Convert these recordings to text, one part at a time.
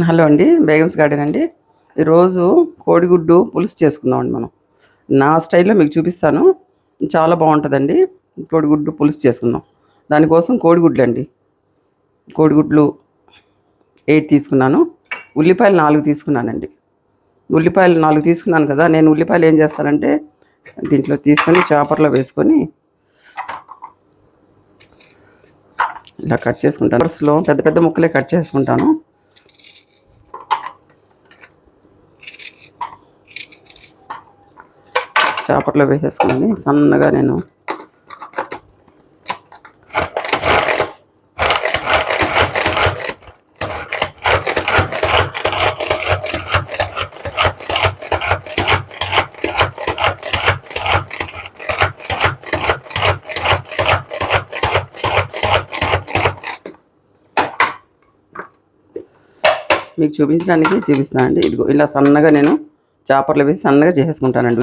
Hello అండి, Begums garden అండి. ఈరోజు కోడిగుడ్డు పులుసు చేసుకుందామండి. మనం నా స్టైల్లో మీకు చూపిస్తాను. చాలా బాగుంటుందండి. కోడిగుడ్డు పులుసు చేసుకుందాం. దానికోసం కోడిగుడ్లు అండి. కోడిగుడ్లు 8 తీసుకున్నాను. ఉల్లిపాయలు 4 తీసుకున్నానండి. ఉల్లిపాయలు 4 తీసుకున్నాను కదా, నేను ఉల్లిపాయలు ఏం చేస్తానంటే దీంట్లో తీసుకొని చాపర్లో వేసుకొని ఇలా కట్ చేసుకుంటాను. వరుసలో పెద్ద పెద్ద ముక్కలే కట్ చేసుకుంటాను. చాపర్లో వేసేసుకుని సన్నగా నేను మీకు చూపించడానికి చూపిస్తానండి. ఇదిగో ఇలా సన్నగా నేను చాపర్లో వేసి సన్నగా చేసేసుకుంటానండి.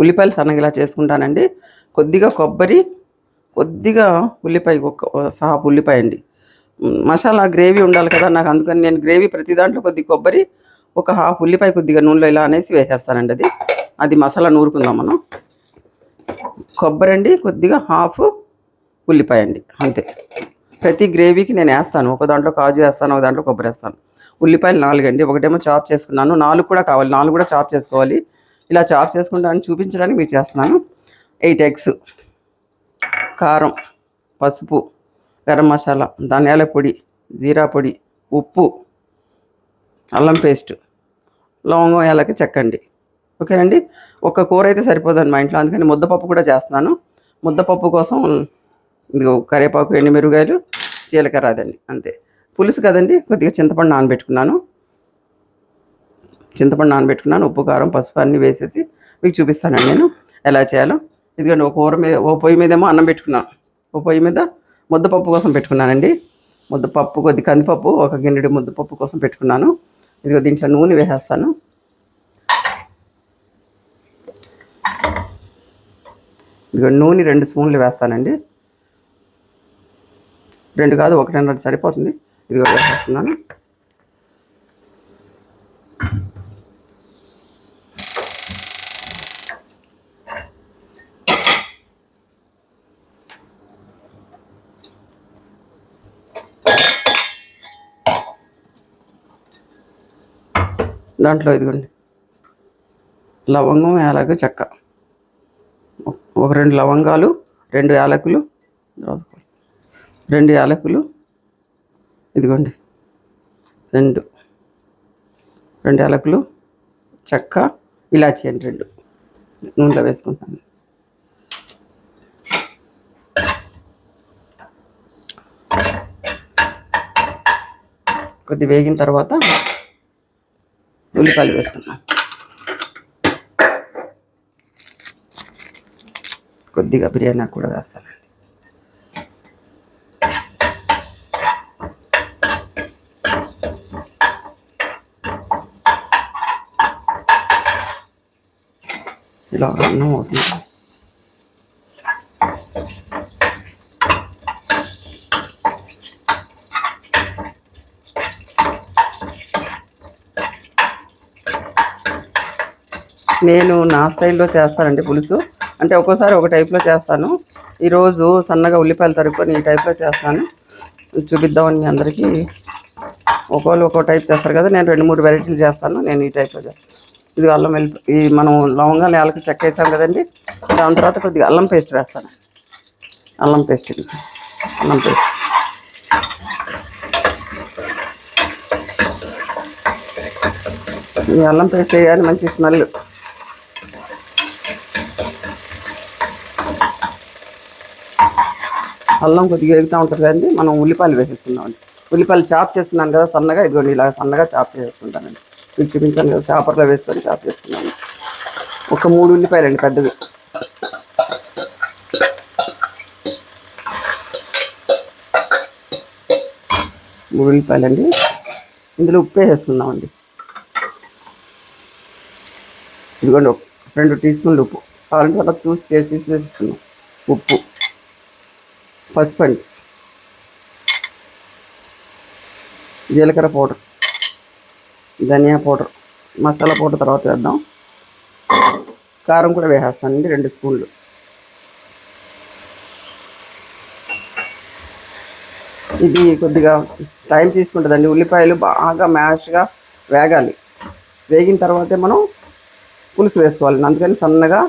ఉల్లిపాయలు సన్నగా ఇలా చేసుకుంటానండి. కొద్దిగా కొబ్బరి, కొద్దిగా ఉల్లిపాయ, ఒక సాపు ఉల్లిపాయ అండి. మసాలా గ్రేవీ ఉండాలి కదా నాకు, అందుకని నేను గ్రేవీ ప్రతి దాంట్లో కొద్ది కొబ్బరి, ఒక హాఫ్ ఉల్లిపాయ కొద్దిగా నూనెలో ఇలా అనేసి వేసేస్తానండి. అది మసాలా నూరుకుందాం మనం. కొబ్బరి అండి, కొద్దిగా హాఫ్ ఉల్లిపాయ అండి, అంతే. ప్రతి గ్రేవీకి నేను వేస్తాను. ఒక దాంట్లో కాజు వేస్తాను, ఒక దాంట్లో కొబ్బరి వేస్తాను. ఉల్లిపాయలు 4 అండి. ఒకటేమో చాప్ చేసుకున్నాను, 4 కూడా కావాలి, 4 కూడా చాప్ చేసుకోవాలి. ఇలా చాప్ చేసుకుంటాను చూపించడానికి మీకు చేస్తున్నాను. 8 ఎగ్స్, కారం, పసుపు, గరం మసాలా, ధనియాల పొడి, జీరా పొడి, ఉప్పు, అల్లం పేస్ట్, లవంగం, యాలకి చెక్కండి. ఓకేనండి. ఒక్క కూర అయితే సరిపోదండి మా ఇంట్లో, అందుకని ముద్దపప్పు కూడా చేస్తున్నాను. ముద్దపప్పు కోసం ఇదిగో కరివేపాకు, ఎండుమిరపకాయలు, జీలకర్ర, అదండి, అంతే. పులుసు కదండి, కొద్దిగా చింతపండు నానబెట్టుకున్నాను. ఉప్పు, కారం, పసుపు అన్నీ వేసేసి మీకు చూపిస్తానండి నేను ఎలా చేయాలో. ఇదిగోండి, ఒక కూర మీద, ఓ పొయ్యి మీదేమో అన్నం పెట్టుకున్నాను, ఓ పొయ్యి మీద ముద్దపప్పు కోసం పెట్టుకున్నానండి. ముద్దపప్పు, కొద్ది కందిపప్పు, ఒక గిన్నెడు ముద్దపప్పు కోసం పెట్టుకున్నాను. ఇదిగో దీంట్లో నూనె వేసేస్తాను. ఇదిగో నూనె 2 స్పూన్లు వేస్తానండి. 2 కాదు, 1.5 సరిపోతుంది. ఇదిగో వేసేస్తున్నాను. దాంట్లో ఇదిగోండి లవంగం, యాలకు, చెక్క, ఒక 2 లవంగాలు, 2 యాలకులు, 2 యాలకులు, ఇదిగోండి 2 యాలకులు, చెక్క, ఇలాచి అండి 2 నూనెలో వేసుకుంటాను. కొద్ది వేగిన తర్వాత ఉల్లిపాయలు వేసుకున్నాను. కొద్దిగా బిర్యానీ కూడా వేస్తానండి. ఇలా అన్నం అవుతుంది. నేను నా స్టైల్లో చేస్తానండి పులుసు. అంటే ఒక్కోసారి ఒక టైప్లో చేస్తాను. ఈరోజు సన్నగా ఉల్లిపాయలు తరుక్కొని ఈ టైప్లో చేస్తాను. చూపిద్దామని అందరికీ. ఒక్కొక్కరు ఒక్కో టైప్ చేస్తారు కదా, నేను 2-3 వెరైటీలు చేస్తాను. నేను ఈ టైప్లో చేస్తాను. ఇది అల్లం ఈ మనం లవంగాలు, యాలకి, చెక్క వేసాం కదండి. దాని తర్వాత కొద్దిగా అల్లం పేస్ట్ వేస్తాను. అల్లం పేస్ట్ ఈ అల్లం పేస్ట్ వేయాలి, మంచి స్మెల్. అల్లం కొద్దిగా ఎగుతూ ఉంటుంది కదండి, మనం ఉల్లిపాయలు వేసేస్తున్నామండి. ఉల్లిపాయలు చాప్ చేస్తున్నాను కదా సన్నగా, ఇదిగోండి ఇలా సన్నగా చాప్ చేసుకుంటానండి. మీకు చూపించాను కదా, చాపర్లో వేసుకొని చాప్ చేసుకున్నాను. ఒక 3 ఉల్లిపాయలండి, పెద్దవి. ఉల్లిపాయలండి. ఇందులో ఉప్పు వేసేసుకుందామండి. ఇదిగోండి 2 టీ స్పూన్లు ఉప్పు, కావాలంటే అలా చూసి వేసుకున్నాం. ఉప్పు, పసుపు అండి, జీలకర్ర పౌడర్, ధనియా పౌడర్, మసాలా పౌడర్ తర్వాత వేద్దాం. కారం కూడా వేసేస్తానండి 2 స్పూన్లు. ఇది కొద్దిగా టైం తీసుకుంటుందండి. ఉల్లిపాయలు బాగా మ్యాష్గా వేగాలి. వేగిన తర్వాతే మనం పులుసు వేసుకోవాలి. అందుకని సన్నగా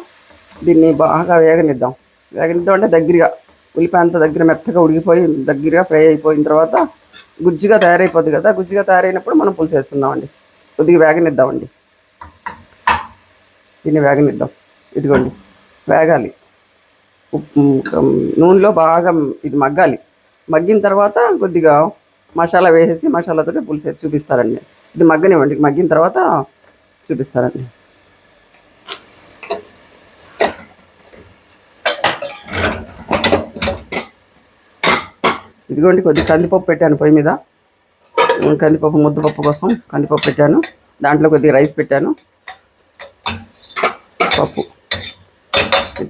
దీన్ని బాగా వేగనిద్దాం అంటే దగ్గరగా ఉల్లిపాయ అంతా దగ్గర మెత్తగా ఉడికిపోయి దగ్గరగా ఫ్రై అయిపోయిన తర్వాత గుజ్జుగా తయారైపోద్ది కదా. గుజ్జుగా తయారైనప్పుడు మనం పులుసు వేసుకుందామండి. కొద్దిగా వేగనిద్దామండి. దీన్ని వేగనిద్దాం. ఇదిగోండి వేగాలి. నూనెలో బాగా ఇది మగ్గాలి. మగ్గిన తర్వాత కొద్దిగా మసాలా వేసేసి మసాలాతో పులుసు వేసి చూపిస్తారండి. ఇది మగ్గనివ్వండి. మగ్గిన తర్వాత చూపిస్తారండి. ఇదిగోండి కొద్దిగా కందిపప్పు పెట్టాను పొయ్యి మీద. కందిపప్పు ముద్దపప్పు కోసం కందిపప్పు పెట్టాను. దాంట్లో కొద్దిగా రైస్ పెట్టాను. పప్పు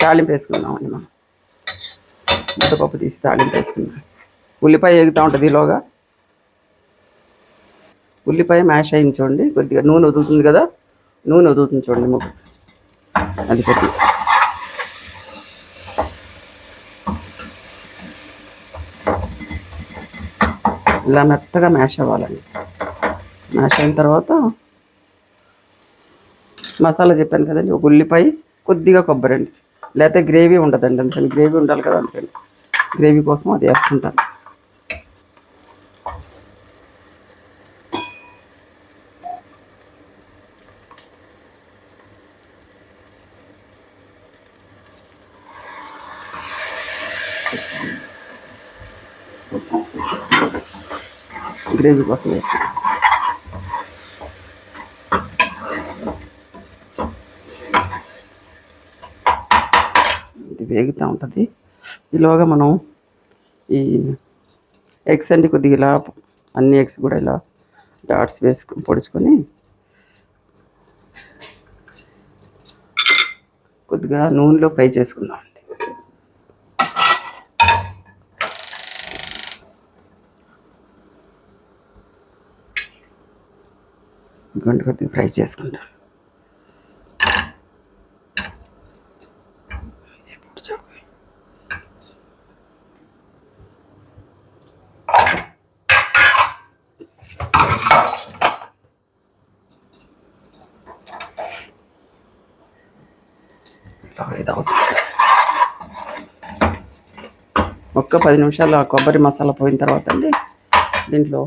తాలింపు వేసుకుందామండి. మనం ముద్దపప్పు తీసి తాలింపు వేసుకుందాం. ఉల్లిపాయ ఎగుతూ ఉంటుంది. ఈలోగా ఉల్లిపాయ మ్యాష్ అయింది చూడండి. కొద్దిగా నూనె వదులుతుంది కదా. నూనె వదులుతుంది చూడండి. ముగ్గు అది కొద్దిగా ఇలా మెత్తగా మ్యాష్ అవ్వాలండి. మ్యాష్ అయిన తర్వాత మసాలా చెప్పాను కదండి. ఒక ఉల్లిపాయ, కొద్దిగా కొబ్బరి అండి. లేకపోతే గ్రేవీ ఉండదండి. అందుకని గ్రేవీ ఉండాలి కదా. అందుకని గ్రేవీ కోసం అది వేసుకుంటాను. గ్రేవీ కోసం వేస్తాను. ఇది వేగుతూ ఉంటుంది. ఈలోగా మనం ఈ ఎగ్స్ అండి కొద్దిగా ఇలా అన్ని ఎగ్స్ కూడా ఇలా డాట్స్ వేసుకొని పొడుచుకొని కొద్దిగా నూనెలో ఫ్రై చేసుకుందాం అండి. కొద్దిగా ఫ్రై చేసుకుంటాం. ఒక్క 10 నిమిషాలు ఆ కొబ్బరి మసాలా పోయిన తర్వాత అండి దీంట్లో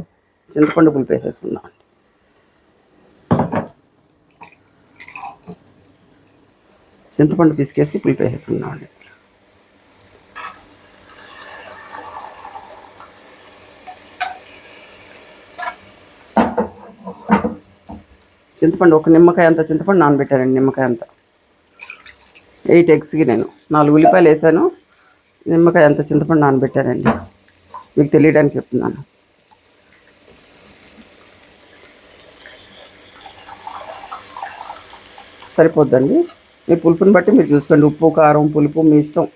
చింతపండు పులుపు వేసేసుకుందాం అండి. చింతపండు పిసికేసి పులుపు వేసేసుకుందాం అండి. చింతపండు ఒక నిమ్మకాయ అంత చింతపండు నానబెట్టానండి. నిమ్మకాయ అంత 8 ఎగ్స్కి నేను 4 ఉల్లిపాయలు వేసాను. నిమ్మకాయ అంత చింతపండు నానబెట్టానండి. మీకు తెలియడానికి చెప్తున్నాను. సరిపోద్దండి. మీ పులుపుని బట్టి మీరు చూసుకోండి. ఉప్పు, కారం, పులుపు మీ ఇష్టం.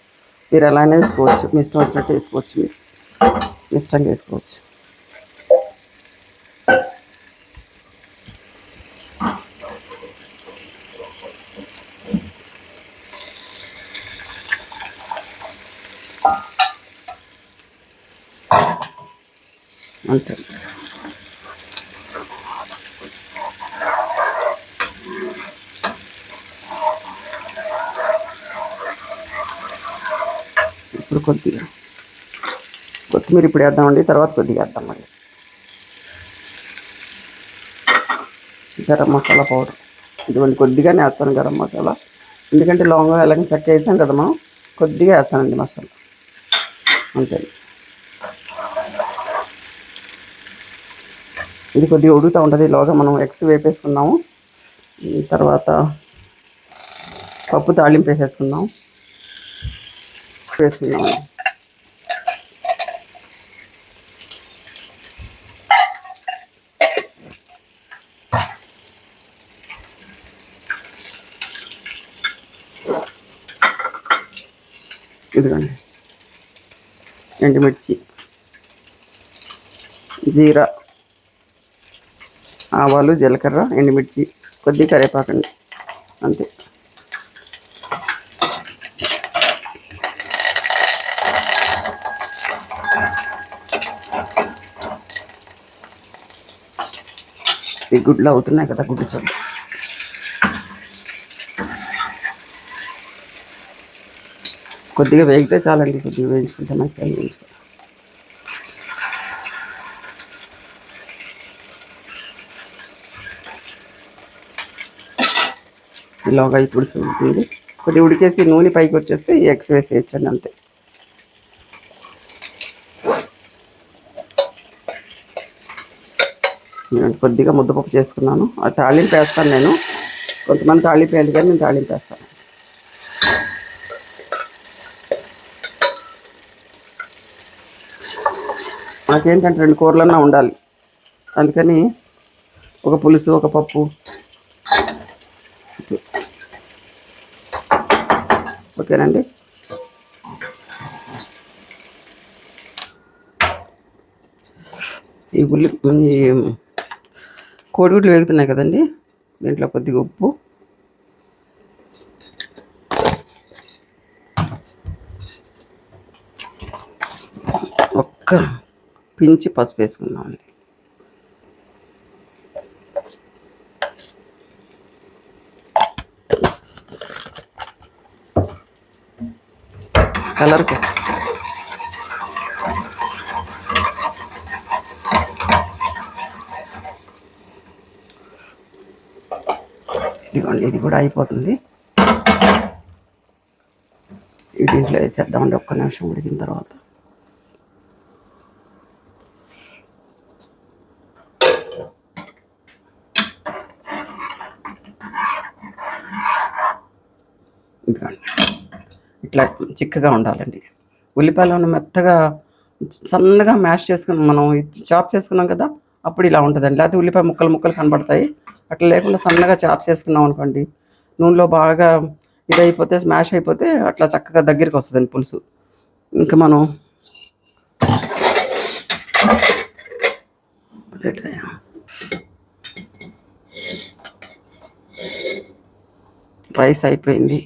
మీరు ఎలానే వేసుకోవచ్చు. మీ ఇష్టం వచ్చినట్టు వేసుకోవచ్చు. మీరు ఇష్టంగా వేసుకోవచ్చు. అంతే. ఇప్పుడు కొద్దిగా కొత్తిమీర ఇప్పుడు వేద్దామండి. తర్వాత కొద్దిగా వేద్దాం. మళ్ళీ గరం మసాలా పౌడర్ ఇటువంటి కొద్దిగానే వేస్తాను. గరం మసాలా ఎందుకంటే లవంగా అలాగే చెక్క వేసాం కదా. మనం కొద్దిగా వేస్తానండి మసాలా. అంతే. ఇది కొద్దిగా ఉడుకుతూ ఉంటుంది. ఇలాగా మనం ఎగ్స్ వేపేసుకున్నాము. తర్వాత పప్పు తాళింపు వేసేసుకుందాం. వేసుకుందాం. ఇదిగోండి ఎండుమిర్చి, జీరా, ఆవాలు, జీలకర్ర, ఎండుమిర్చి, కొద్దిగా కరివేపాకండి, అంతే. ఈ గుడ్లు అవుతున్నాయి కదా, గుడ్డు చూడండి. కొద్దిగా వేగితే చాలండి, కొద్దిగా వేయించుకుంటే మంచిగా వేయించుకో. ఇలాగా ఇప్పుడు ఉడుకుతుంది. కొద్దిగా ఉడికేసి నూనె పైకి వచ్చేస్తే ఈ ఎగ్స్ వేసేయచ్చండి, అంతే. నేను కొద్దిగా ముద్దపప్పు చేసుకున్నాను, ఆ తాళింపు వేస్తాను నేను. కొంతమంది తాళింపు వేయాలి కానీ నేను తాళింపు వేస్తాను. నాకేంటంటే 2 కూరలన్నా ఉండాలి, అందుకని ఒక పులుసు, ఒక పప్పు. ఓకేనండి. ఈ కోడిగుడ్లు వేగుతున్నాయి కదండి, దీంట్లో కొద్దిగా ఉప్పు, ఒక్క పించి పసుపు వేసుకుందామండి. కలర్ కోసం. ఇదిగోండి, ఇది కూడా అయిపోతుంది. దీంట్లో వేసేద్దామండి, ఒక్క నిమిషం ఉడికిన తర్వాత. ఇదిగోండి, ఇట్లా చిక్కగా ఉండాలండి. ఉల్లిపాయలను మెత్తగా సన్నగా మ్యాష్ చేసుకుని మనం చాప్ చేసుకున్నాం కదా, అప్పుడు ఇలా ఉంటుందండి. లేకపోతే ఉల్లిపాయ ముక్కలు ముక్కలు కనబడతాయి. అట్లా లేకుండా సన్నగా చాప్ చేసుకున్నాం అనుకోండి, నూనెలో బాగా ఇదైపోతే, స్మాష్ అయిపోతే అట్లా చక్కగా దగ్గరికి వస్తుందండి పులుసు. ఇంకా మనం రైస్ అయిపోయింది.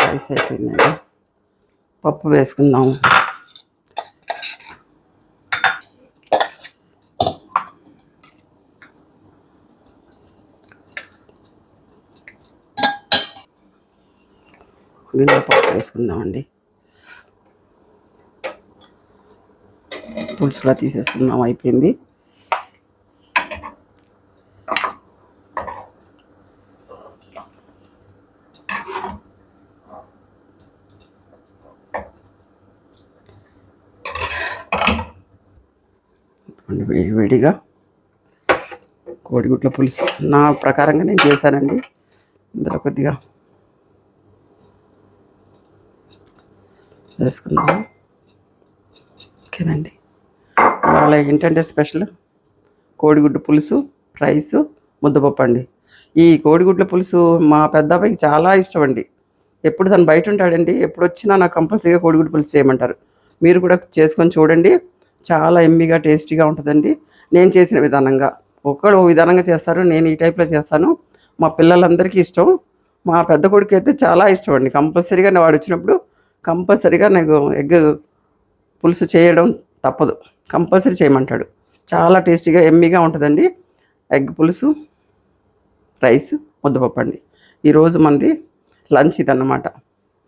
రైస్ అయిపోయిందండి, పప్పు వేసుకుందాము. దీంట్లో పప్పు వేసుకుందామండి. పులుసులా తీసేసుకుందాం, అయిపోయింది. వేడిగా కోడిగుడ్ల పులుసు నా ప్రకారంగా నేను చేశానండి. ఇందులో కొద్దిగా వేసుకుందాం. ఓకేనండి. ఇవాళ ఏంటంటే స్పెషల్ కోడిగుడ్డు పులుసు, రైసు, ముద్దపప్పు అండి. ఈ కోడిగుడ్ల పులుసు మా పెద్దబ్బాయికి చాలా ఇష్టం అండి. ఎప్పుడు తను బయట ఉంటాడండి, ఎప్పుడు వచ్చినా నాకు కంపల్సరీగా కోడిగుడ్డు పులుసు చేయమంటారు. మీరు కూడా చేసుకొని చూడండి, చాలా ఎమ్మిగా టేస్టీగా ఉంటుందండి. నేను చేసిన విధానంగా, ఒక్కడు ఓ విధానంగా చేస్తారు, నేను ఈ టైప్లో చేస్తాను. మా పిల్లలందరికీ ఇష్టం. మా పెద్ద కొడుకు అయితే చాలా ఇష్టం అండి. కంపల్సరీగా వాడు వచ్చినప్పుడు కంపల్సరీగా నాకు ఎగ్ పులుసు చేయడం తప్పదు, కంపల్సరీ చేయమంటాడు. చాలా టేస్టీగా ఎమ్మిగా ఉంటుందండి. ఎగ్ పులుసు, రైస్, ముద్దపప్పు అండి. ఈరోజు మనది లంచ్ ఇదన్నమాట.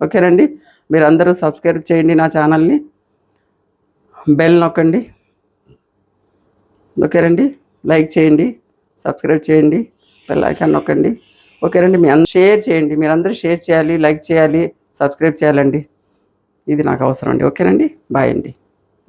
ఓకేనండి. మీరందరూ సబ్స్క్రైబ్ చేయండి నా ఛానల్ని, బెల్ నొక్కండి. ఓకేనండి. లైక్ చేయండి, సబ్స్క్రైబ్ చేయండి, బెల్ ఐకాన్ నొక్కండి. ఓకేనండి. మీ అందరూ షేర్ చేయండి, మీరందరూ షేర్ చేయాలి, లైక్ చేయాలి, సబ్స్క్రైబ్ చేయాలండి. ఇది నాకు అవసరం అండి. ఓకేనండి. బాయ్ అండి.